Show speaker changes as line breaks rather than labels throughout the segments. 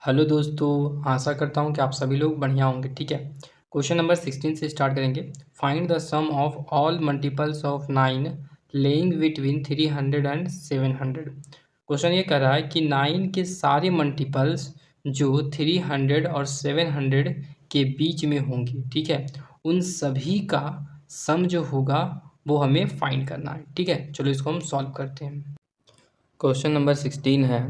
Hello दोस्तों, आशा करता हूँ कि आप सभी लोग बढ़िया होंगे। ठीक है, क्वेश्चन नंबर 16 से स्टार्ट करेंगे। Find the sum of all multiples of 9 lying between 300 and 700। Question ये कह रहा है कि 9 के सारे मल्टीपल्स जो 300 और 700 के बीच में होंगे, ठीक है, उन सभी का सम जो होगा वो हमें फाइंड करना है। ठीक है, चलो इसको हम सॉल्व करते हैं। क्वेश्चन नंबर 16 है,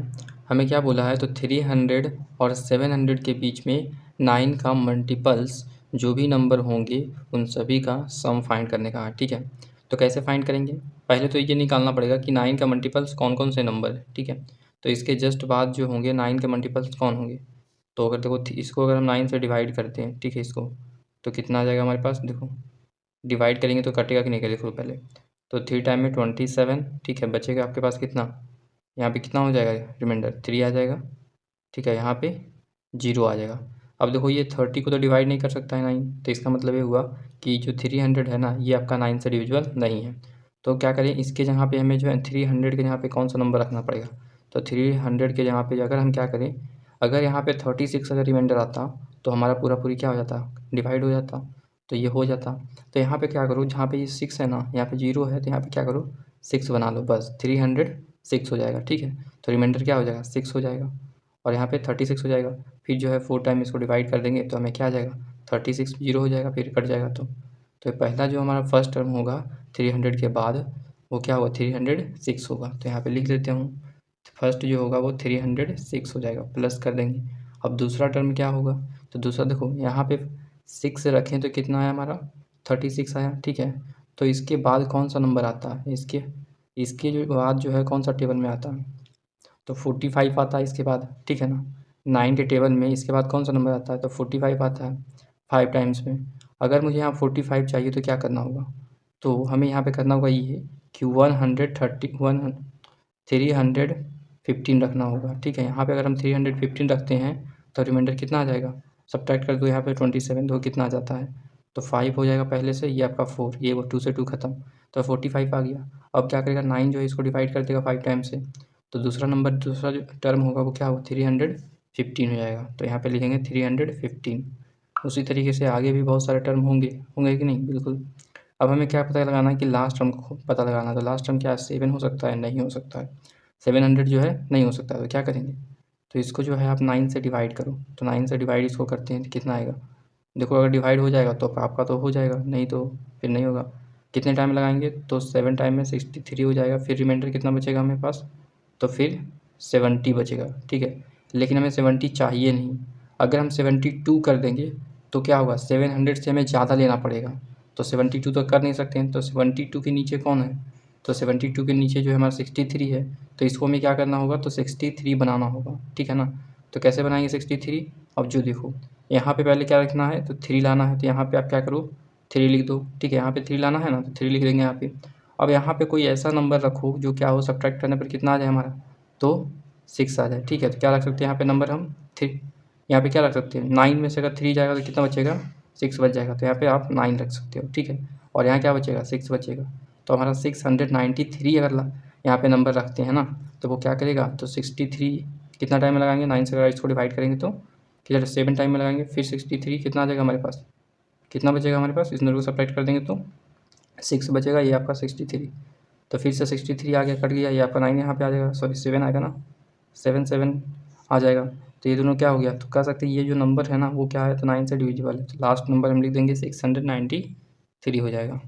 हमें क्या बोला है, तो 300 और 700 के बीच में 9 का मल्टीपल्स जो भी नंबर होंगे उन सभी का सम फाइंड करने का है। ठीक है, तो कैसे फाइंड करेंगे, पहले तो ये निकालना पड़ेगा कि 9 का मल्टीपल्स कौन कौन से नंबर है। ठीक है, तो इसके जस्ट बाद जो होंगे 9 के मल्टीपल्स कौन होंगे, तो अगर देखो इसको अगर हम 9 से डिवाइड करते हैं, ठीक है, इसको तो कितना आ जाएगा हमारे पास, देखो डिवाइड करेंगे तो कटेगा कि नहीं करेगा, देखो पहले तो 3 टाइम में 27, ठीक है, बचेगा आपके पास कितना, यहाँ पे कितना हो जाएगा, रिमाइंडर 3 आ जाएगा। ठीक है, यहाँ पे 0 आ जाएगा। अब देखो ये 30 को तो डिवाइड नहीं कर सकता है 9, तो इसका मतलब ये हुआ कि जो 300 है ना, ये आपका 9 से डिविजिबल नहीं है। तो क्या करें, इसके जहाँ पे हमें जो है 300 के जहाँ पे कौन सा नंबर रखना पड़ेगा, तो 300 के जहाँ पे अगर हम क्या करें, अगर यहाँ पे 36 अगर रिमाइंडर आता तो हमारा पूरा पूरी क्या हो जाता, डिवाइड हो जाता, तो ये हो जाता। तो यहाँ पे क्या करो, जहाँ पे ये 6 है ना, यहाँ पे 0 है, तो यहाँ पे क्या करो 6 बना लो, बस 300 6 हो जाएगा। ठीक है, तो रिमाइंडर क्या हो जाएगा 6 हो जाएगा, और यहाँ पे 36 हो जाएगा। फिर जो है 4 टाइम इसको डिवाइड कर देंगे तो हमें क्या आ जाएगा 36 0 हो जाएगा, फिर कट जाएगा। तो पहला जो हमारा फर्स्ट टर्म होगा 300 के बाद वो क्या होगा 306 होगा, तो यहाँ पे लिख देते हूँ, फर्स्ट जो होगा वो 306 हो जाएगा, प्लस कर देंगे। अब दूसरा टर्म क्या होगा, तो दूसरा देखो यहाँ पे 6 रखें तो कितना आया हमारा 36 आया। ठीक है, तो इसके बाद कौन सा नंबर आता है, इसके इसके जो बाद जो है कौन सा टेबल में आता है, तो 45 आता है इसके बाद। ठीक है ना, 9 के टेबल में इसके बाद कौन सा नंबर आता है, तो 45 आता है 5 टाइम्स में। अगर मुझे यहाँ 45 चाहिए तो क्या करना होगा, तो हमें यहाँ पे करना होगा ये कि 315 रखना होगा। ठीक है, यहाँ पे अगर हम 315 रखते हैं तो रिमाइंडर कितना आ जाएगा, सब्ट्रैक्ट कर दो यहाँ पे 27, तो कितना आ जाता है, तो 5 हो जाएगा पहले से, ये आपका 4, ये वो 2 से 2 खत्म, तो 45 आ गया। अब क्या करेगा 9 जो है इसको डिवाइड कर देगा 5 टाइम से, तो दूसरा नंबर दूसरा जो टर्म होगा वो क्या होगा 315 हो जाएगा, तो यहाँ पे लिखेंगे 315। उसी तरीके से आगे भी बहुत सारे टर्म होंगे होंगे कि नहीं, बिल्कुल। अब हमें क्या पता लगाना है कि लास्ट टर्म को पता लगाना है, तो लास्ट टर्म क्या है 7 हो सकता है, नहीं हो सकता है, 700 जो है नहीं हो सकता है, तो क्या करेंगे, तो इसको जो है आप 9 से डिवाइड करो, तो 9 से डिवाइड इसको करते हैं तो कितना आएगा, देखो अगर डिवाइड हो जाएगा तो आपका तो हो जाएगा, नहीं तो फिर नहीं होगा। कितने टाइम लगाएंगे, तो 7 टाइम में 63 हो जाएगा, फिर रिमाइंडर कितना बचेगा हमें पास, तो फिर 70 बचेगा। ठीक है, लेकिन हमें 70 चाहिए नहीं, अगर हम 72 कर देंगे तो क्या होगा 700 से हमें ज़्यादा लेना पड़ेगा, तो 72 तो कर नहीं सकते हैं, तो 72 के नीचे कौन है, तो 72 के नीचे जो है हमारा 63 है, तो इसको हमें क्या करना होगा, तो 63 बनाना होगा। ठीक है ना, तो कैसे बनाएंगे 63, अब जो देखो यहाँ पे पहले क्या रखना है, तो 3 लाना है, तो यहाँ पे आप क्या करो 3 लिख दो। ठीक है, यहाँ पे 3 लाना है ना, तो 3 लिख देंगे यहाँ पे। अब यहाँ पे कोई ऐसा नंबर रखो जो क्या हो सब्ट्रैक्ट करने पर कितना आ जाए हमारा, तो 6 आ जाए। ठीक है, तो क्या रख सकते हैं यहाँ पे नंबर हम 3, यहाँ पे क्या रख सकते हैं 9 में से अगर 3 जाएगा तो कितना बचेगा 6 बच जाएगा, तो यहाँ पे आप 9 रख सकते हो। ठीक है, और यहाँ क्या बचेगा 6 बचेगा, तो हमारा 693 अगर यहाँ पे नंबर रखते हैं ना, तो वो क्या करेगा, तो 63 कितना टाइम में लगाएंगे 9 से अगर इसको डिवाइड करेंगे तो कितना 7 टाइम में लगाएंगे, फिर 63 कितना आ जाएगा हमारे पास, कितना बचेगा हमारे पास, इस नंबर को सब्ट्रैक्ट कर देंगे तो 6 बचेगा, ये आपका 63, तो फिर से 63 आ गया, कट गया, ये आपका 9 यहाँ पे आ जाएगा, सॉरी 7 आएगा ना, 7 आ जाएगा। तो ये दोनों क्या हो गया, तो कह सकते हैं ये जो नंबर है ना वो क्या है, तो 9 से डिविजिबल है, तो लास्ट नंबर हम लिख देंगे 693 हो जाएगा।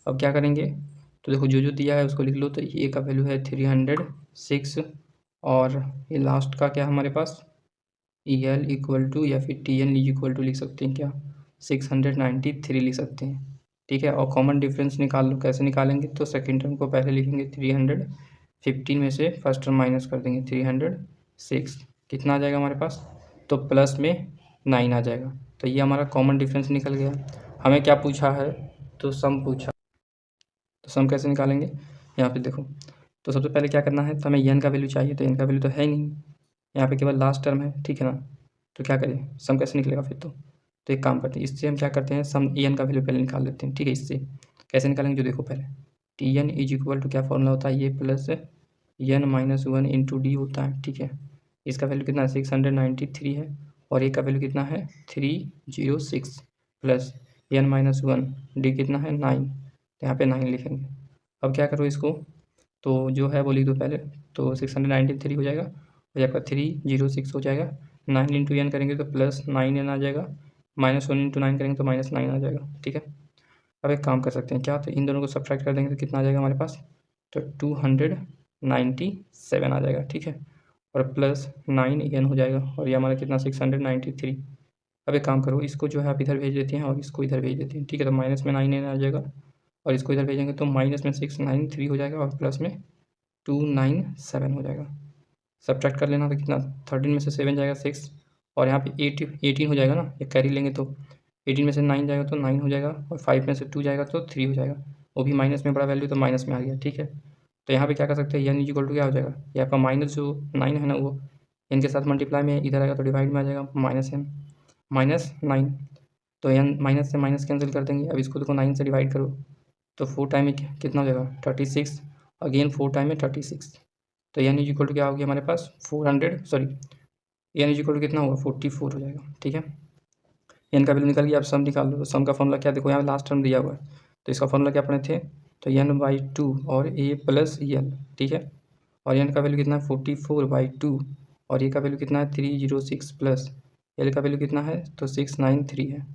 अब क्या करेंगे, तो देखो जो जो दिया है उसको लिख लो, तो ए का वैल्यू है 306, और ये लास्ट का क्या हमारे पास ई एल इक्वल टू या फिर टी एन इक्वल टू लिख सकते हैं क्या, 693 लिख सकते हैं। ठीक है, और कॉमन डिफरेंस निकाल लो, कैसे निकालेंगे, तो सेकेंड टर्म को पहले लिखेंगे 315 में से फर्स्ट टर्म माइनस कर देंगे 306, कितना आ जाएगा हमारे पास, तो प्लस में 9 आ जाएगा, तो ये हमारा कॉमन डिफरेंस निकल गया। हमें क्या पूछा है, तो सम पूछा, तो सम कैसे निकालेंगे, यहाँ पे देखो, तो सबसे पहले क्या करना है, तो हमें एन का वैल्यू चाहिए, तो एन का वैल्यू तो है ही नहीं, यहाँ पे केवल लास्ट टर्म है। ठीक है ना, तो क्या करें सम कैसे निकलेगा फिर, तो एक काम करते हैं, इससे हम क्या करते हैं सम एन का वैल्यू पहले निकाल लेते हैं। ठीक है, इससे कैसे निकालेंगे, जो देखो पहले T N is equal to क्या फॉर्मूला होता है, ये plus N minus 1 into D होता है। ठीक है, इसका वैल्यू कितना है 693 है, और ए का वैल्यू कितना है 306 प्लस n-1 डी कितना है 9, तो यहाँ पे 9 लिखेंगे। अब क्या करो इसको, तो जो है वो लिख दो पहले, तो 693 हो जाएगा, और आपका 306 हो जाएगा, 9 इंटू एन करेंगे तो प्लस 9n आ जाएगा, -1 इंटू 9 करेंगे तो -9 आ जाएगा, ठीक है। अब एक काम कर सकते हैं क्या, तो इन दोनों को सब्ट्रैक्ट कर देंगे तो कितना आ जाएगा हमारे पास, तो 297 आ जाएगा, ठीक है, और प्लस 9n हो जाएगा, और ये हमारा कितना 693। अब एक काम करो, इसको जो है आप इधर भेज देते हैं और इसको इधर भेज देते हैं, ठीक है, तो माइनस में 9n आ जाएगा, और इसको इधर भेजेंगे तो माइनस में 693 हो जाएगा, और प्लस में 297 हो जाएगा। सब्ट्रैक्ट कर लेना तो कितना, 13 में से 7 जाएगा 6, और यहाँ पे 18 हो जाएगा ना, ये कैरी लेंगे तो 18 में से 9 जाएगा तो 9 हो जाएगा, और 5 में से 2 जाएगा तो 3 हो जाएगा, वो भी माइनस में बड़ा वैल्यू तो माइनस में आ गया, ठीक है। तो यहाँ पे क्या कर सकते हैं, n इक्वल टू क्या हो जाएगा, ये आपका माइनस जो 9 है ना वो n के साथ मल्टीप्लाई में इधर आएगा तो डिवाइड में आ जाएगा, -9, तो n माइनस से माइनस कैंसिल कर देंगे। अब इसको देखो 9 से डिवाइड करो तो 4 टाइम में कितना हो जाएगा 36, अगेन 4 टाइम में 36, तो n इक्वल टू क्या हो गया हमारे पास 400, सॉरी n इक्वल टू कितना होगा 44 हो जाएगा, ठीक है। n का वैल्यू निकल गया, अब सम निकाल लो, तो सम का फॉर्मूला क्या, देखो यहाँ लास्ट टर्म दिया हुआ है, तो इसका फॉर्मूला क्या पढ़े थे, तो n/2 और a प्लस एल, ठीक है, और n का वैल्यू कितना है 44/2, और a का वैल्यू कितना है 306 प्लस l का वैल्यू कितना है तो 693 है।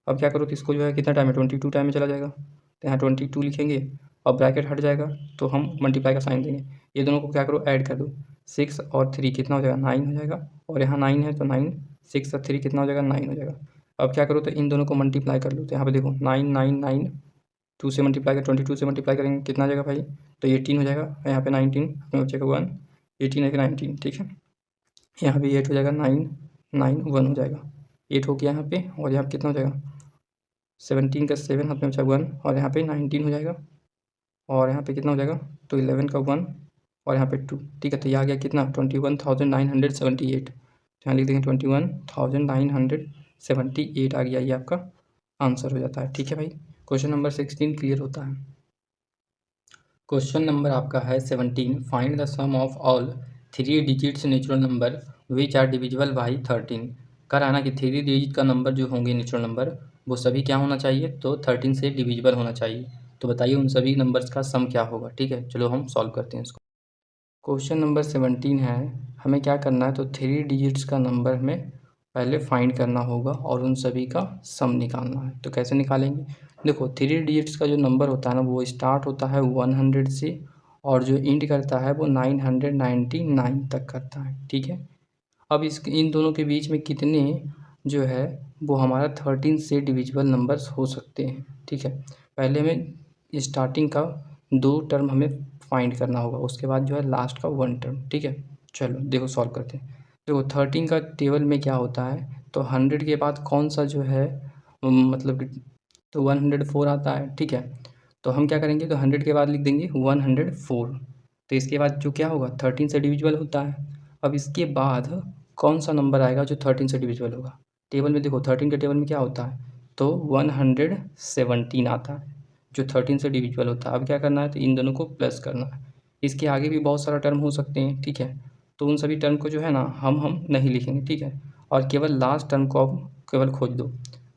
अब क्या करो, तो इसको जो है कितना टाइम है 22 टाइम में चला जाएगा, तो यहाँ 22 लिखेंगे, और ब्रैकेट हट जाएगा तो हम मल्टीप्लाई का साइन देंगे, ये दोनों को क्या करो ऐड कर दो, 6 और 3 कितना हो जाएगा 9 हो जाएगा, और यहाँ 9 है तो 9, 6 और 3 कितना हो जाएगा 9 हो जाएगा। अब क्या करो, तो इन दोनों को मल्टीप्लाई कर लो, तो यहाँ पे देखो 9 9 9 2 से मल्टीप्लाई कर 22 से मल्टीप्लाई करेंगे कितना आ जाएगा भाई, तो 18 हो जाएगा, यहाँ पे 19 अपने बच्चे का 1, 18 है कि 19, ठीक है, यहाँ पे 8 हो जाएगा, 9 9 1 हो जाएगा, 8 हो गया यहाँ पे, और यहाँ पे कितना हो जाएगा 17 का 7 हाथ में बचा 1, और यहाँ पे 19 हो जाएगा, और यहाँ पे कितना हो जाएगा तो 11 का 1, और यहाँ पे 2, ठीक है, तो ये आ गया कितना 21,978, तो यहाँ लिख देंगे 21,978 आ गया, ये आपका आंसर हो जाता है, ठीक है भाई। क्वेश्चन नंबर 16 क्लियर होता है। क्वेश्चन नंबर आपका है 17, find the sum of all 3 digits natural number which are divisible by 13। कह रहा है ना कि 3 डिजिट का नंबर जो होंगे नेचुरल नंबर वो सभी क्या होना चाहिए, तो 13 से डिविजिबल होना चाहिए। तो बताइए उन सभी नंबर्स का सम क्या होगा, ठीक है, चलो हम सॉल्व करते हैं इसको। क्वेश्चन नंबर 17 है, हमें क्या करना है, तो 3 डिजिट्स का नंबर हमें पहले फाइंड करना होगा और उन सभी का सम निकालना है। तो कैसे निकालेंगे, देखो 3 डिजिट्स का जो नंबर होता है ना वो स्टार्ट होता है 100 से, और जो एंड करता है वो 999 तक करता है, ठीक है। अब इस इन दोनों के बीच में कितने जो है वो हमारा 13 से डिविजिबल नंबर्स हो सकते हैं, ठीक है। पहले हमें स्टार्टिंग का 2 टर्म हमें फाइंड करना होगा, उसके बाद जो है लास्ट का 1 टर्म, ठीक है। चलो देखो सॉल्व करते हैं। देखो 13 का टेबल में क्या होता है, तो 100 के बाद कौन सा जो है मतलब तो 104 आता है, ठीक है। तो हम क्या करेंगे, तो 100 के बाद लिख देंगे 104, तो इसके बाद जो क्या होगा 13 से डिविजिबल होता है। अब इसके बाद कौन सा नंबर आएगा जो 13 से डिविजिबल होगा, टेबल में देखो 13 के टेबल में क्या होता है, तो 117 आता है जो 13 से डिविजिबल होता है। अब क्या करना है, तो इन दोनों को प्लस करना है। इसके आगे भी बहुत सारा टर्म हो सकते हैं, ठीक है, तो उन सभी टर्म को जो है ना हम नहीं लिखेंगे, ठीक है, और केवल लास्ट टर्म को आप केवल खोज दो।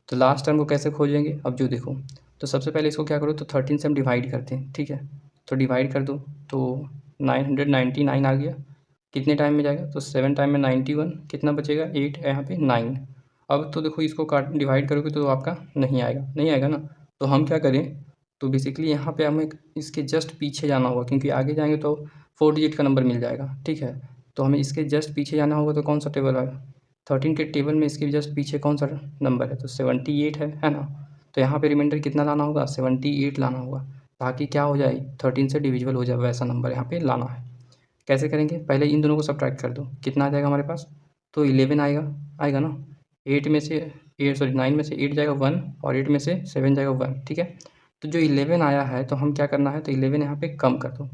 तो लास्ट टर्म को कैसे खोजेंगे, अब जो देखो, तो सबसे पहले इसको क्या करो, तो 13 से हम डिवाइड करते हैं, ठीक है, तो डिवाइड कर दो तो 999 आ गया, कितने टाइम में जाएगा, तो 7 टाइम में 91, कितना बचेगा 8, यहाँ पे 9। अब तो देखो इसको काट डिवाइड करोगे तो आपका नहीं आएगा ना, तो हम क्या करें, तो बेसिकली यहाँ पे हमें इसके जस्ट पीछे जाना होगा, क्योंकि आगे जाएंगे तो 4 डिजिट का नंबर मिल जाएगा, ठीक है। तो हमें इसके जस्ट पीछे जाना होगा, तो कौन सा टेबल आएगा 13 के टेबल में इसके जस्ट पीछे कौन सा नंबर है, तो 78 है ना। तो यहाँ पे रिमाइंडर कितना लाना होगा 78 लाना होगा, ताकि क्या हो जाए 13 से डिविजिबल हो जाए, वैसा नंबर यहाँ पे लाना है। कैसे करेंगे, पहले इन दोनों को सब्ट्रैक्ट कर दो, कितना आ जाएगा हमारे पास, तो 11 आएगा ना। 8 में से 9 में से 8 जाएगा 1, और 8 में से 7 जाएगा 1, ठीक है। तो जो 11 आया है तो हम क्या करना है, तो 11 यहाँ पे कम कर दो, तो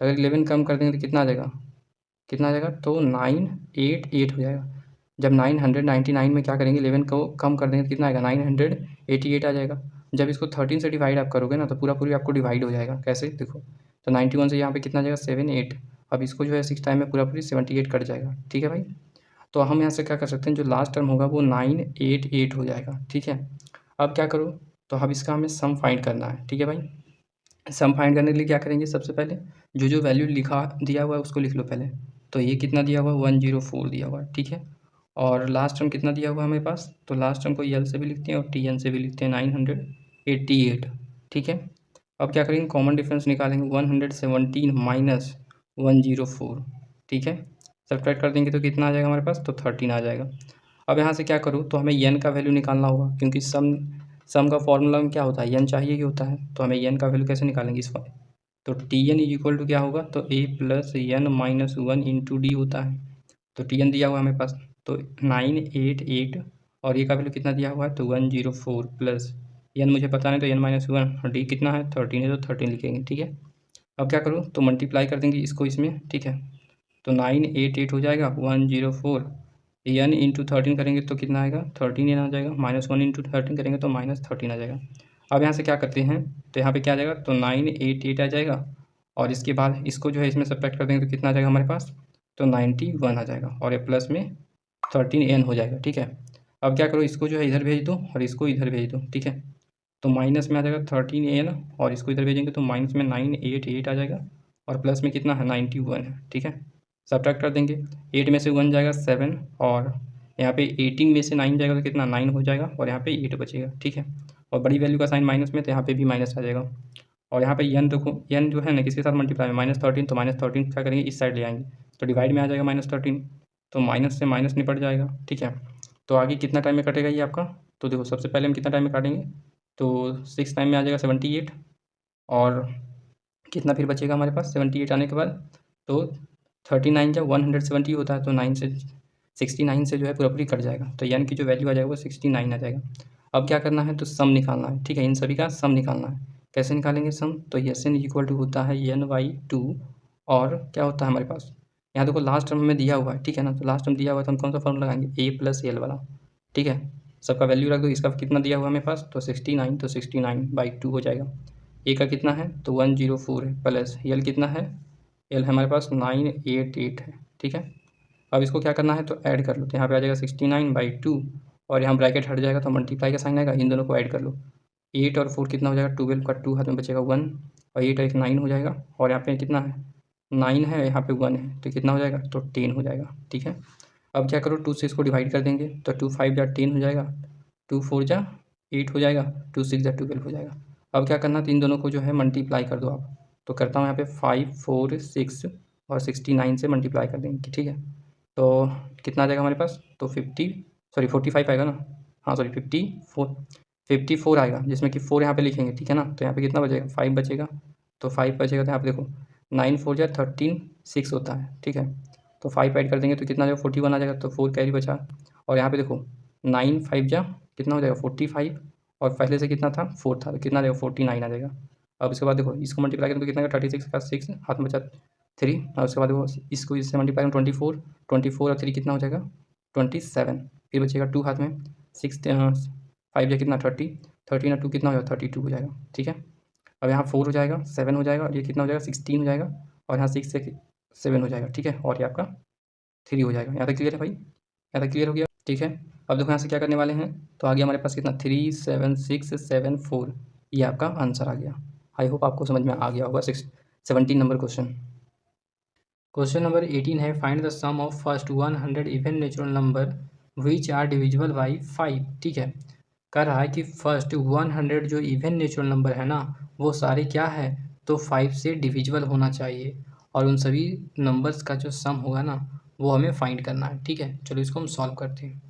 अगर 11 कम कर देंगे तो कितना आ जाएगा, तो 988 हो जाएगा। जब 999 में क्या करेंगे 11 को कम कर देंगे तो कितना आएगा 988 आ जाएगा। जब इसको 13 से डिवाइड आप करोगे ना तो पूरा आपको डिवाइड हो जाएगा, कैसे देखो, तो 91 से यहाँ पे कितना आ जाएगा 78, अब इसको जो है 6 टाइम में पूरा पूरी 78 कट जाएगा, ठीक है भाई। तो हम यहाँ से क्या कर सकते हैं, जो लास्ट टर्म होगा वो 988 हो जाएगा, ठीक है। अब क्या करूँ, तो अब इसका हमें सम फाइंड करना है, ठीक है भाई। सम फाइंड करने के लिए क्या करेंगे, सबसे पहले जो वैल्यू लिखा दिया हुआ है उसको लिख लो पहले। तो ये कितना दिया हुआ है, 104 दिया हुआ है, ठीक है। और लास्ट टर्म कितना दिया हुआ है हमारे पास, तो लास्ट टर्म को यल से भी लिखते हैं और टी एन से भी लिखते हैं, 988, ठीक है। अब क्या करेंगे, कॉमन डिफरेंस निकालेंगे, 117 माइनस 104, ठीक है। सब्ट्रैक्ट कर देंगे तो कितना आ जाएगा हमारे पास, तो 13 आ जाएगा। अब यहाँ से क्या करूँ, तो हमें एन का वैल्यू निकालना होगा, क्योंकि सम का फॉर्मूला में क्या होता है, एन चाहिए ही होता है। तो हमें एन का वैल्यू कैसे निकालेंगे इस पर, तो T N is equal to क्या होगा, तो A plus N minus 1 into D होता है। तो टी एन दिया हुआ है हमें पास, तो 988 और ए का वैल्यू कितना दिया हुआ है, तो 104 प्लस एन मुझे पता नहीं, तो एन माइनस 1 और डी कितना है, 13 है, तो 13 लिखेंगे, ठीक है। अब क्या करूँ, तो मल्टीप्लाई कर देंगे इसको इसमें, ठीक है। तो 988 हो जाएगा, 104 एन इंटू 13 करेंगे तो कितना आएगा, 13 एन आ जाएगा, -1 इंटू 13 करेंगे तो -13 आ जाएगा। अब यहाँ से क्या करते हैं, तो यहाँ पे क्या आ जाएगा, तो 988 आ जाएगा और इसके बाद इसको जो है इसमें सब्ट्रैक्ट कर देंगे तो कितना आ जाएगा हमारे पास, तो 91 आ जाएगा और ये प्लस में 13 एन हो जाएगा, ठीक है। अब क्या करो, इसको जो है इधर भेज दो और इसको इधर भेज दो, ठीक है। तो माइनस में आ जाएगा 13 एन और इसको इधर भेजेंगे तो माइनस में 988 आ जाएगा और प्लस में कितना है, 91 है, ठीक है। सब्ट्रैक्ट कर देंगे, 8 में से 1 जाएगा 7 और यहाँ पे 18 में से 9 जाएगा तो कितना 9 हो जाएगा और यहाँ पे 8 बचेगा, ठीक है। और बड़ी वैल्यू का साइन माइनस में, तो यहाँ पे भी माइनस आ जाएगा। और यहाँ पे एन देखो, एन जो है ना किसके साथ मल्टीप्लाई है, -13, तो -13 क्या करेंगे, इस साइड ले आएंगे तो डिवाइड में आ जाएगा -13, तो माइनस से माइनस निपट जाएगा, ठीक है। तो आगे कितना टाइम में कटेगा ये आपका, तो देखो सबसे पहले हम कितना टाइम में काटेंगे, तो 6 टाइम में आ जाएगा 78 और कितना फिर बचेगा हमारे पास 78 आने के बाद, तो 39 जब 170 होता है तो 9 से 69 से जो है पूरा पूरी कट जाएगा, तो एन की जो वैल्यू आ जाएगा वो 69 आ जाएगा। अब क्या करना है, तो सम निकालना है, ठीक है। इन सभी का सम निकालना है, कैसे निकालेंगे सम, तो एस एन इक्वल टू होता है n/2 और क्या होता है हमारे पास, यहाँ देखो लास्ट टर्म में दिया हुआ है, ठीक है ना। तो लास्ट टर्म दिया हुआ है तो हम कौन सा फॉर्मूला लगाएंगे, a प्लस एल वाला, ठीक है। सबका वैल्यू रख दो, इसका कितना दिया हुआ है हमें पास, तो 69, तो 69/2 हो जाएगा। ए का कितना है, तो 104 है, प्लस एल कितना है, एल है हमारे पास 988 है, ठीक है। अब इसको क्या करना है, तो ऐड कर लो, तो यहाँ पे आ जाएगा 69/2 और यहाँ ब्रैकेट हट जाएगा तो मल्टीप्लाई का साइन आएगा, इन दोनों को ऐड कर लो। 8 और 4 कितना हो जाएगा, 12 का 2 हाथ में बचेगा 1 और 8 और 1 9 हो जाएगा और यहाँ पे कितना है, 9 है, यहाँ पे 1 है, तो कितना हो जाएगा, तो 10 हो जाएगा, ठीक है। अब क्या करो, 2 से इसको डिवाइड कर देंगे तो 2 5 जा 10 हो जाएगा, 2 4 जा 8 हो जाएगा, 2 6 जा 12 हो जाएगा। अब क्या करना, तो इन दोनों को जो है मल्टीप्लाई कर दो आप, तो करता हूँ यहाँ पे 5 4 6 और 69 से मल्टीप्लाई कर देंगे, ठीक है। तो कितना आ जाएगा हमारे पास, तो 45 आएगा ना, हाँ सॉरी 54 आएगा, जिसमें कि 4 यहाँ पे लिखेंगे, ठीक है ना। तो यहाँ पे कितना बचेगा, 5 बचेगा, तो 5 बचेगा, तो यहाँ पे देखो 9 4 जा 13 6 होता है, ठीक है। तो 5 ऐड कर देंगे तो कितना आ जाएगा, 41 आ जाएगा, तो 4 कैरी बचा। और यहाँ पे देखो 9 5 जा कितना हो जाएगा, 45 और पहले से कितना था, 4 था, तो कितना आ जाएगा, 49 आ जाएगा। अब इसके बाद देखो इसको मल्टीप्लाई करें तो कितना आएगा, 36 का 6 हाथ में बचा 3 और उसके बाद वो इसको इससे मल्टीप्लाई करें 24 और 3 कितना हो जाएगा, 27, फिर बचेगा 2 हाथ में, 6 5 या कितना 30, 13 और 2 कितना हो जाएगा, 32 हो जाएगा, ठीक है। अब यहाँ 4 हो जाएगा, 7 हो जाएगा और ये कितना हो जाएगा, 16 हो जाएगा और यहाँ 6 से 7 हो जाएगा, ठीक है। और ये आपका 3 हो जाएगा। यहाँ तक क्लियर है भाई, यहाँ तक क्लियर हो गया, ठीक है। अब देखो यहाँ से क्या करने वाले हैं, तो आगे हमारे पास कितना 3 7 6 7 4, ये आपका आंसर आ गया। आई होप आपको समझ में आ गया होगा। 17 नंबर क्वेश्चन नंबर 18 है, find the sum of first 100 even natural number which are divisible by 5, ठीक है। कह रहा है कि फर्स्ट 100 जो इवन नेचुरल नंबर है ना, वो सारे क्या है, तो 5 से डिविजिबल होना चाहिए और उन सभी नंबर्स का जो सम होगा ना वो हमें फाइंड करना है, ठीक है। चलो इसको हम सॉल्व करते हैं।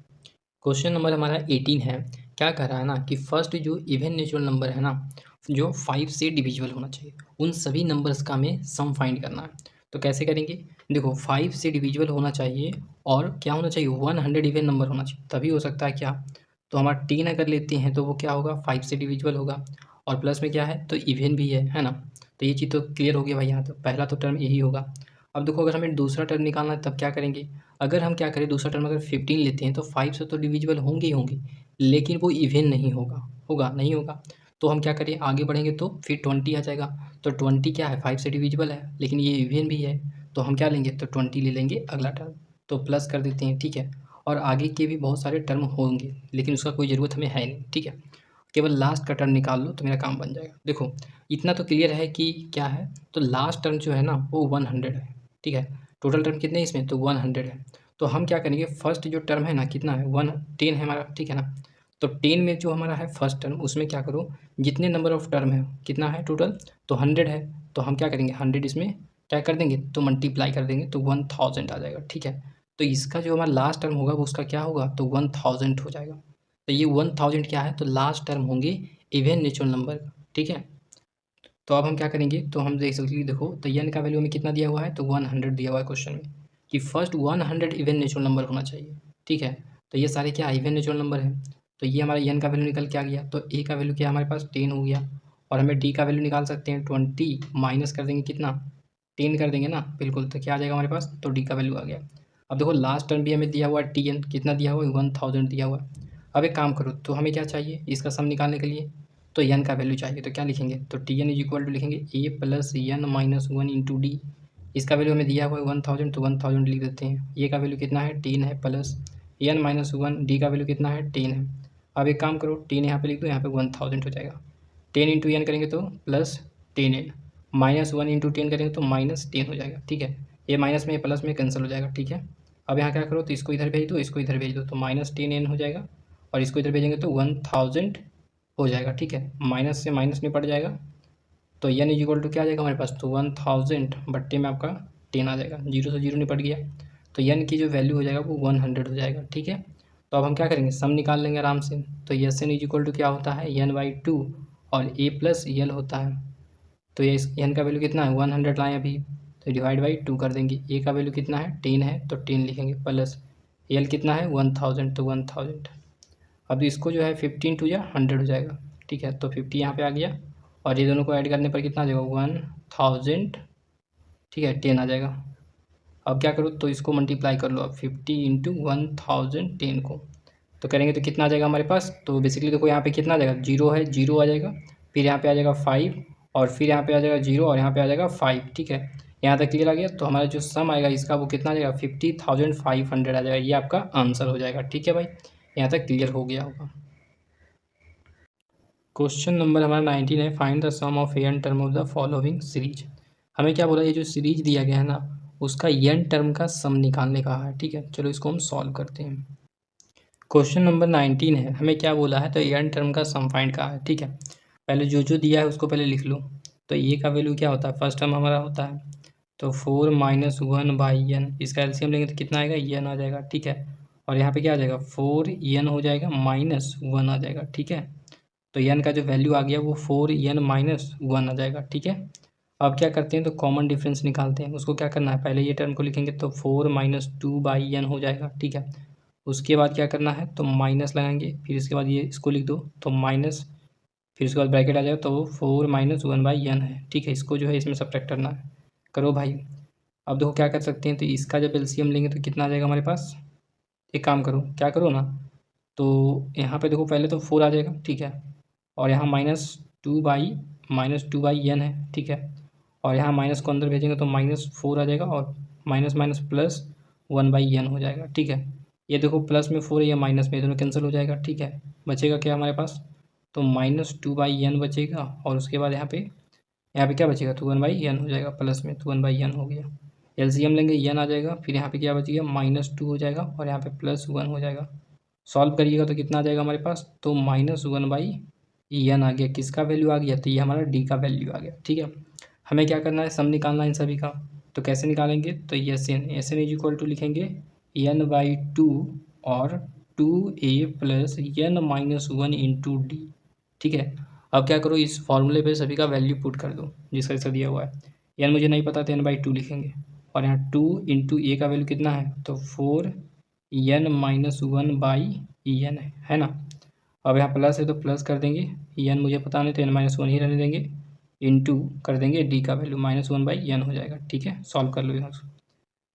क्वेश्चन नंबर हमारा 18 है, क्या कह रहा है ना कि फर्स्ट जो इवन नेचुरल नंबर है ना, जो 5 से डिविजिबल होना चाहिए, उन सभी नंबर्स का हमें सम फाइंड करना है। तो कैसे करेंगे, देखो 5 से डिविजिबल होना चाहिए और क्या होना चाहिए, 100 इवन नंबर होना चाहिए, तभी हो सकता है क्या, तो हमारा 10 अगर लेते हैं तो वो क्या होगा, 5 से डिविजिबल होगा और प्लस में क्या है, तो इवन भी है ना। तो ये चीज़ तो क्लियर हो गया भाई, यहाँ तो पहला तो टर्म यही होगा। अब देखो अगर हमें दूसरा टर्म निकालना है तब क्या करेंगे, अगर हम क्या करें दूसरा टर्म अगर 15 लेते हैं तो 5 से तो डिविजिबल होंगे ही होंगे, लेकिन वो इवन नहीं होगा नहीं होगा। तो हम क्या करें, आगे बढ़ेंगे तो फिर 20 आ जाएगा, तो 20 क्या है, 5 से डिविजिबल है लेकिन ये इवन भी है, तो हम क्या लेंगे, तो 20 ले लेंगे अगला टर्म, तो प्लस कर देते हैं, ठीक है। और आगे के भी बहुत सारे टर्म होंगे, लेकिन उसका कोई ज़रूरत हमें है नहीं, ठीक है। केवल लास्ट का टर्म निकाल लो तो मेरा काम बन जाएगा। देखो इतना तो क्लियर है कि क्या है, तो लास्ट टर्म जो है ना वो 100 है, ठीक है। टोटल टर्म कितने इसमें, तो 100 है। तो हम क्या करेंगे, फर्स्ट जो टर्म है ना कितना है, 10 है हमारा, ठीक है ना। तो 10 में जो हमारा है फर्स्ट टर्म, उसमें क्या करो, जितने नंबर ऑफ टर्म है कितना है टोटल, तो 100 है। तो हम क्या करेंगे, 100 इसमें क्या कर देंगे, तो मल्टीप्लाई कर देंगे, तो 1000 आ जाएगा, ठीक है। तो इसका जो हमारा लास्ट टर्म होगा वो उसका क्या होगा, तो 1000 हो जाएगा। तो ये 1000 क्या है, तो लास्ट टर्म होंगे इवन नेचुरल नंबर, ठीक है। तो अब हम क्या करेंगे, तो हम देख सकते हैं, देखो तो n का वैल्यू में कितना दिया हुआ है, तो 100 दिया हुआ है क्वेश्चन में, कि फर्स्ट 100 इवन नेचुरल नंबर होना चाहिए, ठीक है। तो ये सारे क्या इवन नेचुरल नंबर है। तो ये हमारा n का वैल्यू निकल के आ गया, तो a का वैल्यू क्या हमारे पास 10 हो गया, और हमें d का वैल्यू निकाल सकते हैं 20 माइनस कर देंगे कितना, 10 कर देंगे ना, बिल्कुल। तो क्या आ जाएगा हमारे पास, तो d का वैल्यू आ गया। अब देखो लास्ट टर्म भी हमें दिया हुआ है tn, कितना दिया हुआ है, 1000 दिया हुआ है। अब एक काम करो, तो हमें क्या चाहिए इसका सम निकालने के लिए, तो n का वैल्यू चाहिए, तो क्या लिखेंगे, तो T N is equal to लिखेंगे a plus N minus 1 into D. इसका वैल्यू हमें दिया हुआ है 1000, तो 1000 लिख देते हैं। a का वैल्यू कितना है 10 है, प्लस एन माइनस 1, डी का वैल्यू कितना है 10 है। अब एक काम करो, 10 यहाँ पे लिख दो, यहाँ पे 1000 हो जाएगा। 10 इंटू एन करेंगे तो प्लस 10n, माइनस 1 इंटू 10 करेंगे तो माइनस 10 हो जाएगा, ठीक है। ये माइनस में प्लस में कैंसिल हो जाएगा, ठीक है। अब यहाँ क्या करो, तो इसको इधर भेज दो, इसको इधर भेज दो, तो माइनस 10n हो जाएगा, और इसको इधर भेजेंगे तो 1000 हो जाएगा, ठीक है। माइनस से माइनस निपट जाएगा, तो n इज इक्वल टू क्या आ जाएगा हमारे पास, तो 1000 बट्टे में आपका 10 आ जाएगा, जीरो से जीरो निपट गया। तो n की जो वैल्यू हो जाएगा वो 100 हो जाएगा, ठीक है। तो अब हम क्या करेंगे, सम निकाल लेंगे आराम से। तो S N is equal to क्या होता है, n/2 और a प्लस यल होता है। तो ये n का वैल्यू कितना है 100 लाए अभी, तो डिवाइड बाई 2 कर देंगे। a का वैल्यू कितना है 10 है, तो 10 लिखेंगे, प्लस यल कितना है 1000, तो 1000। अब इसको जो है 15 टू या 100 हो जाएगा, ठीक है। तो 50 यहाँ पे आ गया, और ये दोनों को ऐड करने पर कितना आ जाएगा 1000, ठीक है, 10 आ जाएगा। अब क्या करो, तो इसको मल्टीप्लाई कर लो, अब 50 इंटू 1000 10 को, तो करेंगे तो कितना आ जाएगा हमारे पास। तो बेसिकली देखो यहाँ पे कितना आ जाएगा, जीरो है, जीरो आ जाएगा, फिर यहाँ पे आ जाएगा 5, और फिर यहाँ पे आ जाएगा जीरो, और यहाँ पे आ जाएगा 5, ठीक है। यहाँ तक क्लियर आ गया। तो हमारा जो सम आएगा इसका वो कितना आ जाएगा 50,500 आ जाएगा, ये आपका आंसर हो जाएगा, ठीक है भाई। यहाँ तक क्लियर हो गया होगा। क्वेश्चन नंबर हमारा 19 है, find the sum of N term of the following series. हमें क्या बोला, ये जो सीरीज दिया गया है ना उसका एन टर्म का सम निकालने का है, ठीक है। चलो इसको हम सॉल्व करते हैं। क्वेश्चन नंबर 19 है, हमें क्या बोला है, तो एन टर्म का सम फाइंड का है, ठीक है। पहले जो दिया है उसको पहले लिख लो। तो ए का वैल्यू क्या होता है, फर्स्ट टर्म हमारा होता है तो 4 माइनस 1 बाई एन, इसका एलसीएम लेंगे तो कितना आएगा, एन आ जाएगा, ठीक है। और यहाँ पे क्या आ जाएगा 4 एन हो जाएगा माइनस 1 आ जाएगा, ठीक है। तो एन का जो वैल्यू आ गया वो 4 एन माइनस 1 आ जाएगा, ठीक है। अब क्या करते हैं, तो कॉमन डिफरेंस निकालते हैं। उसको क्या करना है, पहले ये टर्म को लिखेंगे तो 4 माइनस 2 बाई एन हो जाएगा, ठीक है। उसके बाद क्या करना है, तो माइनस लगाएंगे, फिर इसके बाद ये इसको लिख दो तो माइनस, फिर उसके बाद ब्रैकेट आ जाएगा, तो वो 4 माइनस 1 बाई एन है, ठीक है। इसको जो है इसमें सब्ट्रैक्ट करना है, करो भाई। अब देखो क्या कर सकते हैं, तो इसका जब एलसीएम लेंगे तो कितना आ जाएगा हमारे पास। एक काम करो, क्या करो ना, तो यहाँ पे देखो पहले तो 4 आ जाएगा, ठीक है। और यहाँ माइनस टू बाई एन है, ठीक है। और यहाँ माइनस को अंदर भेजेंगे तो -4 आ जाएगा, और minus minus plus 1 by N हो जाएगा, ठीक है। ये देखो प्लस में 4 है या माइनस में, दोनों कैंसिल हो जाएगा, ठीक है। बचेगा क्या हमारे पास, तो -2 बाई एन बचेगा, और उसके बाद यहाँ पे क्या बचेगा, तो 1 बाई एन हो जाएगा, प्लस में तो 1 बाई एन हो गया। एलसीएम लेंगे एन आ जाएगा, फिर यहाँ पे क्या बचेगा -2 हो जाएगा, और यहाँ पे +1 हो जाएगा। सॉल्व करिएगा तो कितना आ जाएगा हमारे पास, तो -1 बाई एन आ गया। किसका वैल्यू आ गया, तो ये हमारा डी का वैल्यू आ गया, ठीक है। हमें क्या करना है, सम निकालना है इन सभी का। तो कैसे निकालेंगे, तो S N is equal to लिखेंगे n/2 और 2a plus N minus 1 into D, ठीक है। अब क्या करो, इस फॉर्मूले पे सभी का वैल्यू पुट कर दो जिसका जैसा दिया हुआ है। एन मुझे नहीं पता तो n/2 लिखेंगे, और यहाँ 2 इंटू ए का वैल्यू कितना है, तो 4 एन माइनस 1 बाई एन है ना। अब यहाँ प्लस है तो प्लस कर देंगे, एन मुझे पता नहीं तो n-1 ही रहने देंगे, इंटू कर देंगे डी का वैल्यू -1 बाई एन हो जाएगा, ठीक है। सॉल्व कर लो यहाँ से,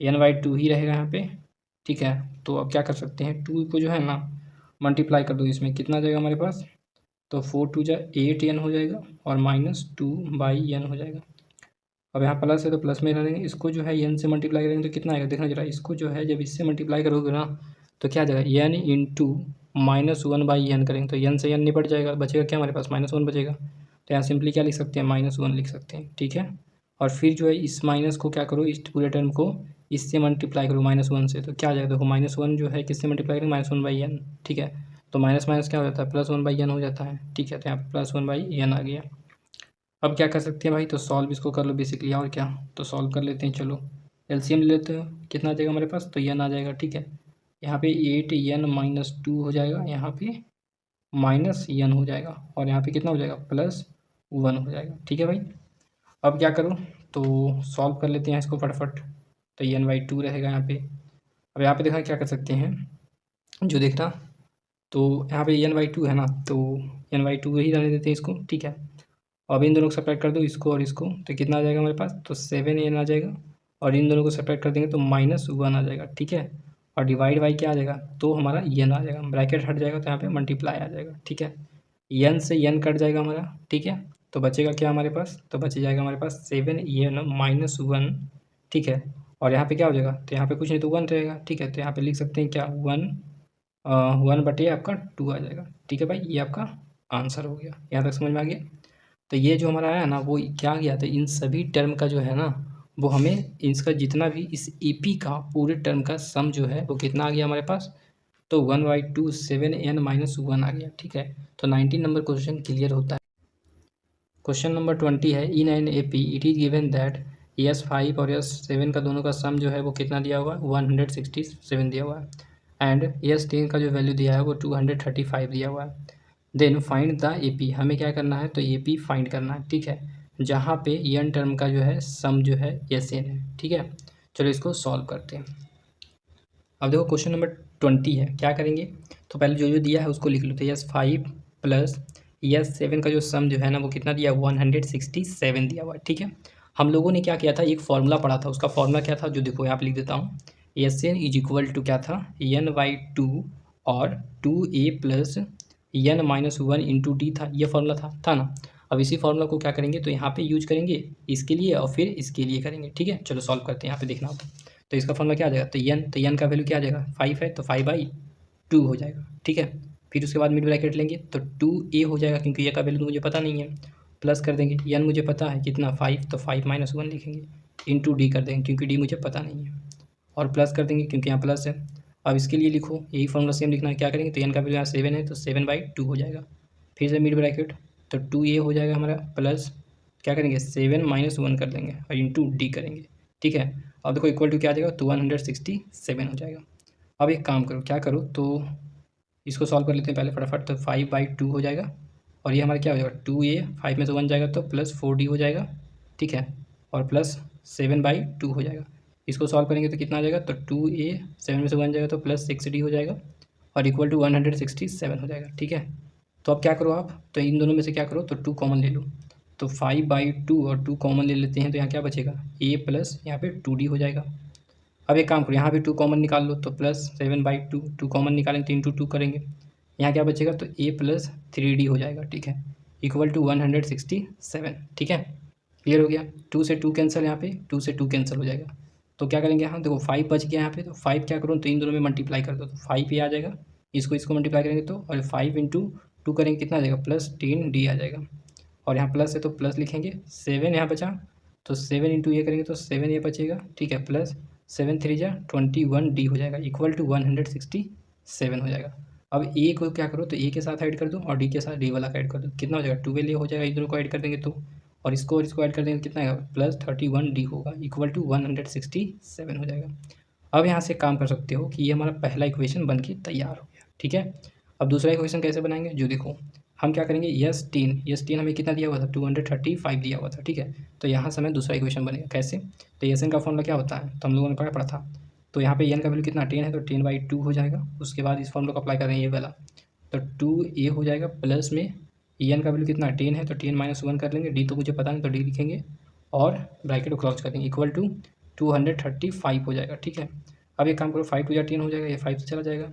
n/2 ही रहेगा यहाँ पे, ठीक है। तो अब क्या कर सकते हैं, 2 को जो है ना मल्टीप्लाई कर दो, इसमें कितना आ जाएगा हमारे पास, तो 4 2 जा 8 एन हो जाएगा, और -2 बाई एन हो जाएगा। अब यहाँ प्लस है तो प्लस में रहेंगे, इसको जो है एन से मल्टीप्लाई करेंगे तो कितना आएगा देखना जरा, इसको जो है जब इससे मल्टीप्लाई करोगे ना तो क्या आ जाएगा एन इंटू -1/n करेंगे तो एन से एन निपट जाएगा, बचेगा क्या हमारे पास -1 बचेगा। तो यहाँ सिंपली क्या लिख सकते हैं -1 लिख सकते हैं, ठीक है। और फिर जो है इस माइनस को क्या करो, इस पूरे टर्म को इससे मल्टीप्लाई करो -1 से, तो क्या आ जाएगा देखो -1 जो है किससे मल्टीप्लाई करेंगे -1/n, ठीक है। तो माइनस माइनस क्या हो जाता है +1/n हो जाता है, ठीक है। तो यहाँ पे +1/n आ गया। अब क्या कर सकते हैं भाई, तो सॉल्व इसको कर लो बेसिकली, और क्या, तो सॉल्व कर लेते हैं। चलो एलसीएम ले लेते हो, कितना आ जाएगा हमारे पास, तो n आ जाएगा, ठीक है। यहाँ पे 8n - 2 हो जाएगा, यहाँ पे -n हो जाएगा, और यहाँ पे कितना हो जाएगा +1 हो जाएगा, ठीक है भाई। अब क्या करूँ, तो सॉल्व कर लेते हैं इसको फटाफट। तो n/2 रहेगा यहाँ पे। अब यहाँ पे देखना क्या कर सकते हैं, जो देखना, तो यहाँ पे n/2 है ना, तो n/2 ही रहने देते हैं इसको, ठीक है। अब इन दोनों को सब्ट्रैक्ट कर दो, इसको और इसको, तो कितना आ जाएगा हमारे पास, तो 7n आ जाएगा। और इन दोनों को सब्ट्रैक्ट कर देंगे तो -1 आ जाएगा, ठीक है। और डिवाइड बाई क्या आ जाएगा, तो हमारा n आ जाएगा, ब्रैकेट हट जाएगा तो यहाँ पे मल्टीप्लाई आ जाएगा, ठीक है। n से n कट जाएगा हमारा, ठीक है। तो बचेगा क्या हमारे पास, तो बच जाएगा हमारे पास 7n - 1, ठीक है। और यहाँ पे क्या हो जाएगा, तो यहाँ पे कुछ नहीं तो 1 रहेगा, ठीक है। तो यहाँ पे लिख सकते हैं क्या 1 आपका 2 आ जाएगा, ठीक है भाई। ये आपका आंसर हो गया, यहाँ तक समझ में आ गया। तो ये जो हमारा है ना, वो क्या गया था, इन सभी टर्म का जो है ना, वो हमें इसका जितना भी इस एपी का पूरे टर्म का सम जो है वो कितना आ गया हमारे पास, तो 1/2 7n - 1 आ गया, ठीक है। तो 19 नंबर क्वेश्चन क्लियर होता है। क्वेश्चन नंबर 20 है, in an AP it is given that S5 और S7 का दोनों का सम जो है वो कितना दिया हुआ है, 167 दिया हुआ है। एंड S10 का जो वैल्यू दिया है वो 235 दिया हुआ है। देन फाइंड द एपी, हमें क्या करना है, तो एपी फाइंड करना है, ठीक है। जहाँ पे एन टर्म का जो है सम जो है Sn है, ठीक है। चलो इसको सॉल्व करते हैं। अब देखो क्वेश्चन नंबर 20 है, क्या करेंगे, तो पहले जो जो दिया है उसको लिख लो। तो S5 प्लस S7 का जो सम जो है ना वो कितना दिया, 167 दिया हुआ है, ठीक है। हम लोगों ने क्या किया था, एक फॉर्मूला पढ़ा था, उसका फॉर्मूला क्या था, जो देखो यहाँ पे लिख देता हूँ। Sn इज इक्वल टू क्या था, n/2 और 2a plus n-1 into D था, ये फॉर्मूला था ना। अब इसी फॉर्मूला को क्या करेंगे, तो यहाँ पे यूज करेंगे इसके लिए और फिर इसके लिए करेंगे, ठीक है। चलो सॉल्व करते हैं, यहाँ पे देखना होता। तो इसका फॉर्मूला क्या आ जाएगा, तो n का वैल्यू क्या आ जाएगा, 5 है तो 5/2 हो जाएगा, ठीक है। फिर उसके बाद मिड ब्रैकेट लेंगे तो 2a हो जाएगा, क्योंकि a का वैल्यू तो मुझे पता नहीं है। प्लस कर देंगे, n मुझे पता है कितना 5, तो 5-1 लिखेंगे, इंटू डी कर देंगे क्योंकि डी मुझे पता नहीं है, और प्लस कर देंगे क्योंकि यहाँ प्लस है। अब इसके लिए लिखो, यही फॉर्मूला सेम लिखना है, क्या करेंगे, तो n का वैल्यू यहाँ 7 है तो 7/2 हो जाएगा। फिर से मिड ब्रैकेट, तो 2a हो जाएगा हमारा, प्लस क्या करेंगे 7-1 कर देंगे और इंटू डी करेंगे, ठीक है। अब देखो इक्वल टू क्या आ जाएगा, तो 167 हो जाएगा। अब एक काम करो, क्या करो, तो इसको सॉल्व कर लेते हैं पहले फटाफट। तो 5/2 हो जाएगा, और ये हमारा क्या हो जाएगा 2a, 5 में से 1 जाएगा तो प्लस 4d हो जाएगा, ठीक है। और प्लस 7/2 हो जाएगा। इसको सॉल्व करेंगे तो कितना आ जाएगा, तो 2a 7 में से 1 जाएगा तो प्लस 6d हो जाएगा, और इक्वल टू 167 हो जाएगा, ठीक है। तो अब क्या करो आप, तो इन दोनों में से क्या करो, तो 2 कॉमन ले लो। तो 5/2 और 2 कॉमन ले लेते हैं, तो यहाँ क्या बचेगा, a प्लस यहाँ पे 2d हो जाएगा। अब एक काम करो, यहाँ पे 2 कॉमन निकाल लो, तो प्लस 7/2, 2 कॉमन निकालेंगे तो इंटू 2 करेंगे, यहाँ क्या बचेगा, तो a प्लस 3d हो जाएगा, ठीक है, इक्वल टू 167, ठीक है। क्लियर हो गया। 2 से 2 कैंसिल, यहाँ पे 2 से 2 कैंसिल हो जाएगा। तो क्या करेंगे यहाँ, देखो 5 बच गया यहाँ पे, तो 5 क्या करो, तो इन दोनों में मल्टीप्लाई कर दो, तो 5 ये आ जाएगा, इसको मल्टीप्लाई करेंगे तो, और 5 इंटू 2 करेंगे कितना आ जाएगा, प्लस 10d आ जाएगा। और यहाँ प्लस है तो प्लस लिखेंगे, 7 यहाँ बचा, तो 7 इंटू ये करेंगे तो 7 ये बचेगा, ठीक है, प्लस 7 3 जा 21d हो जाएगा, इक्वल टू 167 हो जाएगा। अब a को क्या करो, तो a के साथ ऐड कर दो और d के साथ d वाला का ऐड कर दो, कितना हो जाएगा 12 हो जाएगा, इन दोनों को ऐड कर देंगे तो, और इसको ऐड कर देंगे कितना आएगा, प्लस 31d होगा, इक्वल टू 167 हो जाएगा। अब यहाँ से काम कर सकते हो कि ये हमारा पहला इक्वेशन बन के तैयार हो गया, ठीक है। अब दूसरा इक्वेशन कैसे बनाएंगे, जो देखो हम क्या करेंगे, S10 हमें कितना दिया हुआ था, 235 दिया हुआ था, ठीक है। तो यहाँ से हमें दूसरा इक्वेशन बनेगा, कैसे, तो Sn का फॉर्मूला क्या होता है, तो हम लोगों ने पढ़ा था। तो यहाँ पे n का वैल्यू कितना 10 है, तो 10/2 हो जाएगा। उसके बाद इस फॉर्मूला को अप्लाई करेंगे ये वाला, तो 2a हो जाएगा, प्लस में n का वैल्यू कितना 10 है तो 10-1 कर लेंगे, d तो मुझे पता नहीं तो d लिखेंगे, और ब्रैकेट को क्लोज कर देंगे, इक्वल टू 235 हो जाएगा, ठीक है। अब एक काम करो, 5 2 10 हो जाएगा, ये 5 से चला जाएगा।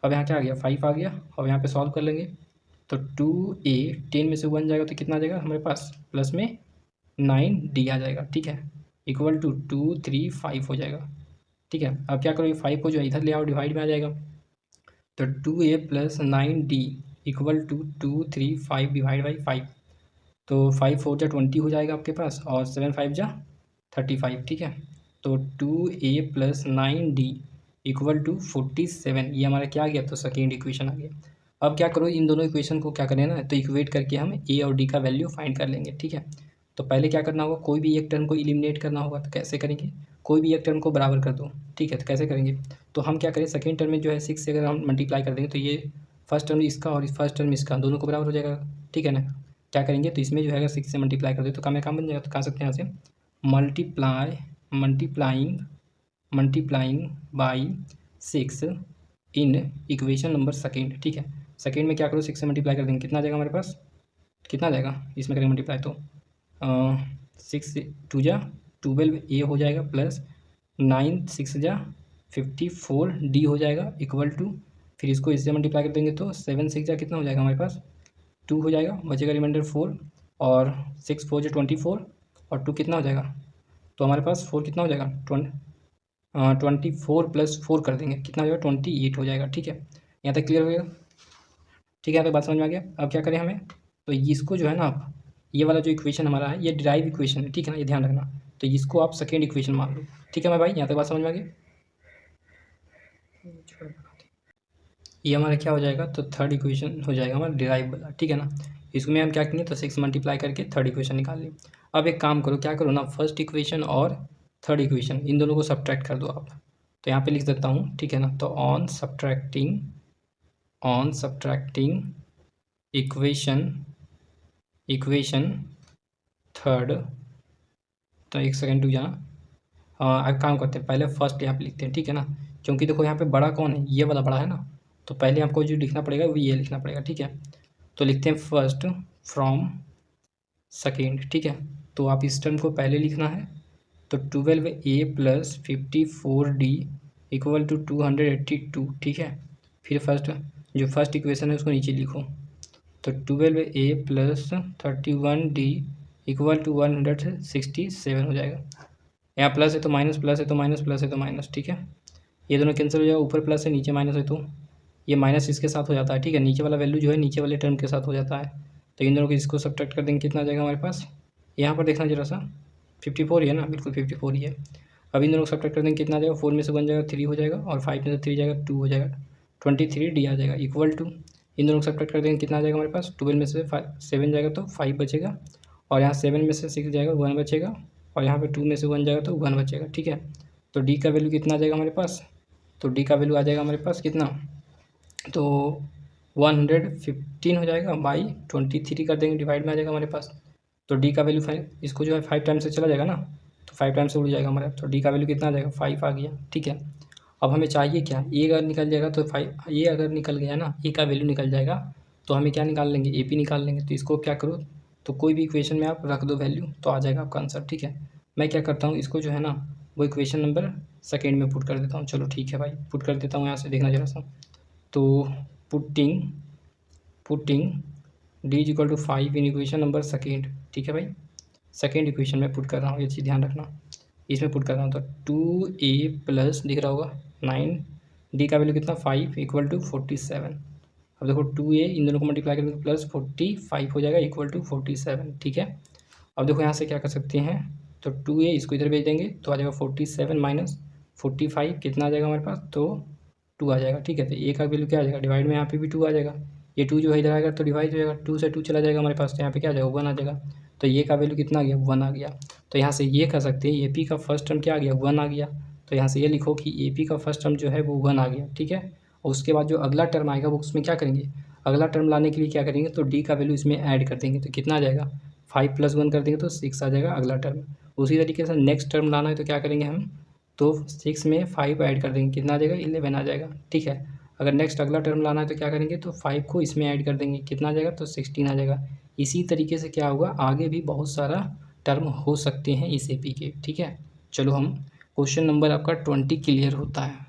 अब यहाँ क्या आ गया, 5 आ गया, अब यहाँ पे सॉल्व कर लेंगे, तो 2a 10 में से 1 जाएगा तो कितना आ जाएगा हमारे पास, प्लस में 9D आ जाएगा, ठीक है, इक्वल टू 2 3 5 हो जाएगा, ठीक है। अब क्या करो, ये 5 को जो है इधर ले आओ, डिवाइड में आ जाएगा, तो 2A + 9D equal to 2 3 5 divide by 5, तो 5 4 जा 20 हो जाएगा आपके पास, और 7 5 जा 35, ठीक है। तो 2A + 9D इक्वल टू 47, ये हमारा क्या आ गया, तो सेकेंड इक्वेशन आ गया। अब क्या करो, इन दोनों इक्वेशन को क्या करें ना, तो इक्वेट करके हम ए और डी का वैल्यू फाइंड कर लेंगे, ठीक है। तो पहले क्या करना होगा, कोई भी एक टर्म को एलिमिनेट करना होगा, तो कैसे करेंगे, कोई भी एक टर्म को बराबर कर दो, ठीक है। तो कैसे करेंगे, तो हम क्या करें, सेकेंड टर्म में जो है 6 से अगर हम मल्टीप्लाई कर देंगे तो ये फर्स्ट टर्म इसका और फर्स्ट टर्म इसका दोनों को बराबर हो जाएगा, ठीक है ना। क्या करेंगे, तो इसमें जो है 6 से मल्टीप्लाई कर दे तो काम बन जाएगा। तो कह सकते हैं यहाँ से multiplying by 6 in equation number second, ठीक है। सेकेंड में क्या करो, 6 से मल्टीप्लाई कर देंगे, कितना आ जाएगा हमारे पास, कितना आ जाएगा, इसमें करेंगे मल्टीप्लाई तो 6 2 जा 12A हो जाएगा, प्लस 9 6 जा 54D हो जाएगा, इक्वल टू, फिर इसको इससे मल्टीप्लाई कर देंगे तो 7 6 जा कितना हो जाएगा हमारे पास 2 हो जाएगा, बचेगा रिमाइंडर 4, और 6 4 जा 24, और 2 कितना हो जाएगा, तो हमारे पास 4 कितना हो जाएगा 24 + 4 कर देंगे, कितना हो जाएगा 28 हो जाएगा, ठीक है। यहाँ तक क्लियर हो गया, ठीक है, यहाँ तक बात समझ में आ गया। अब क्या करें हमें, तो इसको जो है ना आप, ये वाला जो इक्वेशन हमारा है ये डिराइव इक्वेशन है, ठीक है ना, ये ध्यान रखना। तो इसको आप सेकेंड इक्वेशन मान लो, ठीक है मैं भाई, यहाँ तक बात समझ में आ गई। ये हमारा क्या हो जाएगा, तो थर्ड इक्वेशन हो जाएगा हमारा डिराइव वाला, ठीक है ना। इसमें हम क्या करेंगे, तो 6 मल्टीप्लाई करके थर्ड इक्वेशन निकाल लें। अब एक काम करो, क्या करो ना, फर्स्ट इक्वेशन और थर्ड इक्वेशन इन दोनों को सब्ट्रैक्ट कर दो आप। तो यहाँ पे लिख देता हूँ, ठीक है ना। तो ऑन सब्ट्रैक्टिंग इक्वेशन थर्ड, तो एक सेकेंड टू जाना, अब काम करते हैं, पहले फर्स्ट यहाँ पे लिखते हैं, ठीक है ना, क्योंकि देखो यहाँ पे बड़ा कौन है, ये वाला बड़ा है ना, तो पहले आपको जो लिखना पड़ेगा वो ये लिखना पड़ेगा, ठीक है। तो लिखते हैं फर्स्ट फ्रॉम सेकेंड, ठीक है। तो आप इस टर्म को पहले लिखना है, तो 12A + 54D इक्वल टू 282, ठीक है। फिर जो फर्स्ट इक्वेशन है उसको नीचे लिखो, तो 12A + 31D इक्वल टू 167 हो जाएगा। यहाँ प्लस है तो माइनस, प्लस है तो माइनस, प्लस है तो माइनस, ठीक है। ये दोनों कैंसिल हो जाएगा, ऊपर प्लस है नीचे माइनस है तो ये माइनस इसके साथ हो जाता है, ठीक है। नीचे वाला वैल्यू जो है नीचे वाले टर्म के साथ हो जाता है। तो इन दोनों को इसको सब्ट्रैक्ट कर देंगे, कितना आ जाएगा हमारे पास, यहाँ पर देखना जरा सा, 54 ही है ना, बिल्कुल 54 ही है। अब इन दोनों को सब्ट्रैक्ट कर देंगे, कितना आ जाएगा, 4 में से 1 जाएगा 3 हो जाएगा, और 5 में से 3 जाएगा 2 हो जाएगा, 23D आ जाएगा, इक्वल टू, इन दोनों को सब्ट्रैक्ट कर देंगे, कितना आ जाएगा हमारे पास, 12 में से 7 जाएगा तो 5 बचेगा, और यहाँ 7 में से 6 जाएगा 1 बचेगा, और यहाँ पे 2 में से 1 जाएगा तो 1 बचेगा, ठीक है। तो डी का वैल्यू कितना आ जाएगा हमारे पास, तो डी का वैल्यू आ जाएगा हमारे पास कितना, तो 115 हो जाएगा बाई 23 कर देंगे, डिवाइड में आ जाएगा हमारे पास। तो डी का वैल्यू 5, इसको जो है 5 टाइम से चला जाएगा ना, तो 5 टाइम से उड़ जाएगा हमारा, तो डी का वैल्यू कितना आ जाएगा 5 आ गया, ठीक है। अब हमें चाहिए क्या, ए अगर निकल जाएगा तो 5, ये अगर निकल गया ना, ए का वैल्यू निकल जाएगा तो हमें क्या निकाल लेंगे, ए पी निकाल लेंगे। तो इसको क्या करो, तो कोई भी इक्वेशन में आप रख दो वैल्यू तो आ जाएगा आपका आंसर, ठीक है। मैं क्या करता हूँ, इसको जो है ना वो इक्वेशन नंबर सेकेंड में पुट कर देता हूँ, चलो ठीक है भाई, पुट कर देता हूँ यहाँ से, देखना जरा सा। तो putting D is equal to 5 in equation number second, ठीक है भाई, सेकेंड इक्वेशन में पुट कर रहा हूँ, ये चीज़ ध्यान रखना, इसमें पुट कर रहा हूँ। तो 2A प्लस दिख रहा होगा 9, डी का वैल्यू कितना 5 इक्वल टू 47। अब देखो 2A इन दोनों को मल्टीप्लाई करेंगे प्लस 45 हो जाएगा इक्वल टू 47, ठीक है। अब देखो यहाँ से क्या कर सकते हैं, तो 2A इसको इधर भेज देंगे तो आ जाएगा 47 माइनस 45 कितना आ जाएगा हमारे पास, तो 2 आ जाएगा, ठीक है। तो ए का वैल्यू क्या आ जाएगा, डिवाइड में यहाँ पे भी 2 आ जाएगा, ये 2 जो है इधर आएगा तो डिवाइड हो जाएगा, 2 से 2 चला जाएगा हमारे पास, तो यहाँ पे क्या आ जाएगा 1 आ जाएगा। तो ये का वैल्यू कितना आ गया 1 आ गया। तो यहाँ से ये कर सकते हैं, ए पी का फर्स्ट टर्म क्या आ गया 1 आ गया। तो यहाँ से ये लिखो कि ए पी का फर्स्ट टर्म जो है वो 1 आ गया, ठीक है। और उसके बाद जो अगला टर्म आएगा वो उसमें क्या करेंगे, अगला टर्म लाने के लिए क्या करेंगे, तो डी का वैल्यू इसमें ऐड कर देंगे, तो कितना आ जाएगा 5 + 1 कर देंगे तो 6 आ जाएगा अगला टर्म। उसी तरीके से नेक्स्ट टर्म लाना है तो क्या करेंगे हम, तो 6 में 5 ऐड कर देंगे, कितना आ जाएगा 11 आ जाएगा, ठीक है। अगर नेक्स्ट अगला टर्म लाना है तो क्या करेंगे, तो 5 को इसमें ऐड कर देंगे, कितना आ जाएगा, तो 16 आ जाएगा। इसी तरीके से क्या होगा, आगे भी बहुत सारा टर्म हो सकते हैं इस एपी के, ठीक है। चलो हम क्वेश्चन नंबर आपका 20 क्लियर होता है।